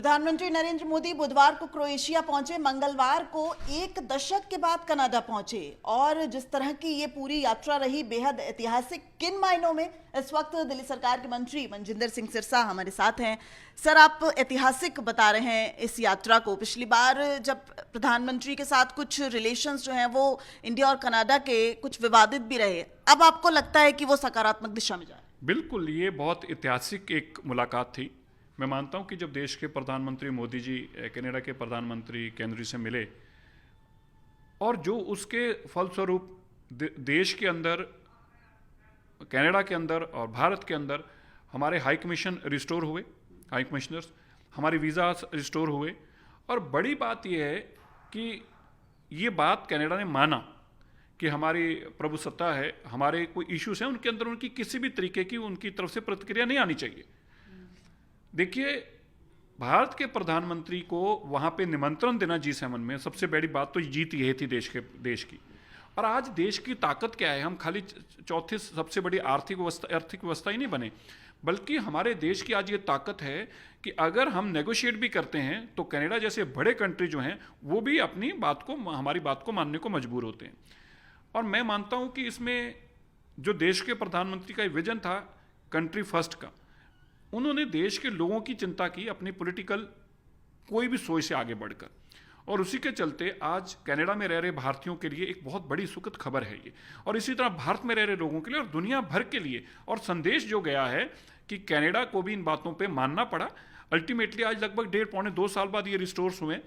प्रधानमंत्री नरेंद्र मोदी बुधवार को क्रोएशिया पहुंचे, मंगलवार को एक दशक के बाद कनाडा पहुंचे और जिस तरह की ये पूरी यात्रा रही बेहद ऐतिहासिक किन मायनों में, इस वक्त दिल्ली सरकार के मंत्री मनजिंदर सिंह सिरसा हमारे साथ हैं। सर, आप ऐतिहासिक बता रहे हैं इस यात्रा को। पिछली बार जब प्रधानमंत्री के साथ कुछ रिलेशंस जो हैं वो इंडिया और कनाडा के कुछ विवादित भी रहे, अब आपको लगता है कि वो सकारात्मक दिशा में जा रहे हैं? बिल्कुल, ये बहुत ऐतिहासिक एक मुलाकात थी। मैं मानता हूं कि जब देश के प्रधानमंत्री मोदी जी कनाडा के प्रधानमंत्री केंद्र से मिले और जो उसके फलस्वरूप देश के अंदर, कनाडा के अंदर और भारत के अंदर हमारे हाई कमीशन रिस्टोर हुए, हाई कमिश्नर्स, हमारे वीज़ा रिस्टोर हुए। और बड़ी बात यह है कि ये बात कनाडा ने माना कि हमारी प्रभुसत्ता है, हमारे कोई इश्यूज हैं उनके अंदर, उनकी किसी भी तरीके की उनकी तरफ से प्रतिक्रिया नहीं आनी चाहिए। देखिए, भारत के प्रधानमंत्री को वहाँ पे निमंत्रण देना G7 में, सबसे बड़ी बात तो जीत यही थी देश की। और आज देश की ताकत क्या है, हम खाली चौथी सबसे बड़ी आर्थिक व्यवस्था ही नहीं बने, बल्कि हमारे देश की आज ये ताकत है कि अगर हम नेगोशिएट भी करते हैं तो कनाडा जैसे बड़े कंट्री जो हैं वो भी अपनी बात को, हमारी बात को मानने को मजबूर होते हैं। और मैं मानता हूँ कि इसमें जो देश के प्रधानमंत्री का विजन था कंट्री फर्स्ट का, उन्होंने देश के लोगों की चिंता की अपनी पॉलिटिकल कोई भी सोच से आगे बढ़कर, और उसी के चलते आज कनाडा में रह रहे भारतीयों के लिए एक बहुत बड़ी सुखद खबर है ये, और इसी तरह भारत में रह रहे लोगों के लिए और दुनिया भर के लिए। और संदेश जो गया है कि कनाडा को भी इन बातों पे मानना पड़ा। अल्टीमेटली आज लगभग 1.5-2 साल बाद ये रिस्टोर्स हुए,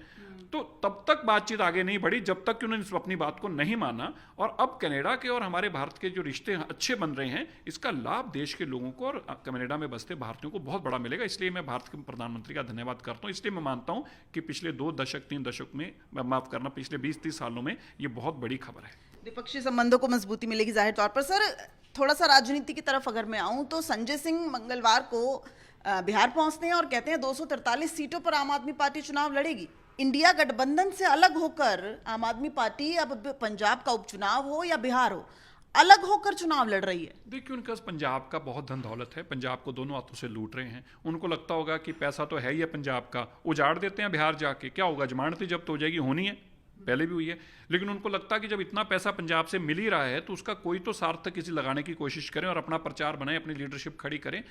तो तब तक बातचीत आगे नहीं बढ़ी जब तक कि उन्होंने अपनी बात को नहीं माना। और अब कनाडा के और हमारे भारत के जो रिश्ते अच्छे बन रहे हैं, इसका लाभ देश के लोगों को और कनाडा में बसते भारतीयों को बहुत बड़ा मिलेगा। इसलिए मैं भारत के प्रधानमंत्री का धन्यवाद करता हूँ। इसलिए मैं मानता हूँ कि पिछले 2-3 दशक में, माफ करना, पिछले 20-30 सालों में ये बहुत बड़ी खबर है। द्विपक्षीय संबंधों को मजबूती मिलेगी जाहिर तौर पर। सर, थोड़ा सा राजनीति की तरफ अगर मैं आऊं तो संजय सिंह मंगलवार को बिहार पहुंचते हैं और कहते हैं 243 सीटों पर आम आदमी पार्टी चुनाव लड़ेगी। इंडिया गठबंधन से अलग होकर आम आदमी पार्टी अब पंजाब का उपचुनाव हो या बिहार हो, अलग होकर चुनाव लड़ रही है। देखिए, उनका पंजाब का बहुत धन दौलत है, पंजाब को दोनों हाथों से लूट रहे हैं। उनको लगता होगा कि पैसा तो है ही है पंजाब का, उजाड़ देते हैं बिहार जाके, क्या होगा, जमानत जब्त हो जाएगी, होनी है, पहले भी हुई है। लेकिन उनको लगता है कि जब इतना पैसा पंजाब से मिल ही रहा है तो उसका कोई तो सार्थक किसी लगाने की कोशिश करें और अपना प्रचार बनाएं, अपनी लीडरशिप खड़ी करें।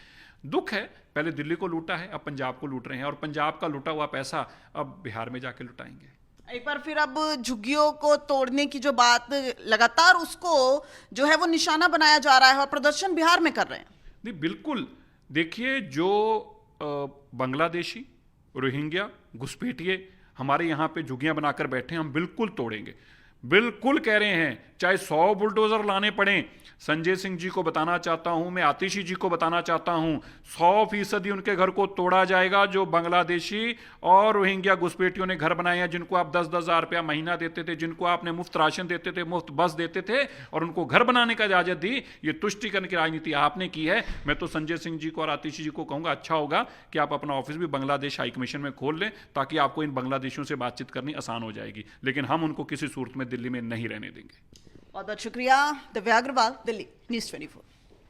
दुख है, पहले दिल्ली को लूटा है, अब पंजाब को लूट रहे हैं, और पंजाब का लूटा हुआ पैसा अब बिहार में जाके लुटाएंगे। एक बार फिर अब झुग्गियों को तोड़ने की जो बात लगातार, उसको जो है वो निशाना बनाया जा रहा है और प्रदर्शन बिहार में कर रहे हैं। नहीं, बिल्कुल। देखिए, जो बांग्लादेशी, रोहिंग्या, घुसपैठिए हमारे यहाँ पे झुग्गियाँ बनाकर बैठे हैं, हम बिल्कुल तोड़ेंगे, बिल्कुल कह रहे हैं, चाहे 100 बुलडोजर लाने पड़े। संजय सिंह जी को बताना चाहता हूं, मैं आतिशी जी को बताना चाहता हूं, 100% उनके घर को तोड़ा जाएगा जो बांग्लादेशी और रोहिंग्या घुसपैठियों ने घर बनाए हैं, जिनको आप 10-10 हज़ार रुपया महीना देते थे, जिनको आपने मुफ्त राशन देते थे, मुफ्त बस देते थे और उनको घर बनाने का इजाजत दी। ये तुष्टिकरण की राजनीति आपने की है। मैं तो संजय सिंह जी को और आतिशी जी को कहूंगा, अच्छा होगा कि आप अपना ऑफिस भी बांग्लादेश हाई कमीशन में खोल लें, ताकि आपको इन बांग्लादेशियों से बातचीत करनी आसान हो जाएगी। लेकिन हम उनको किसी सूरत में दिल्ली में नहीं रहने देंगे। बहुत बहुत शुक्रिया। दिव्या अग्रवाल, दिल्ली, न्यूज़ 24।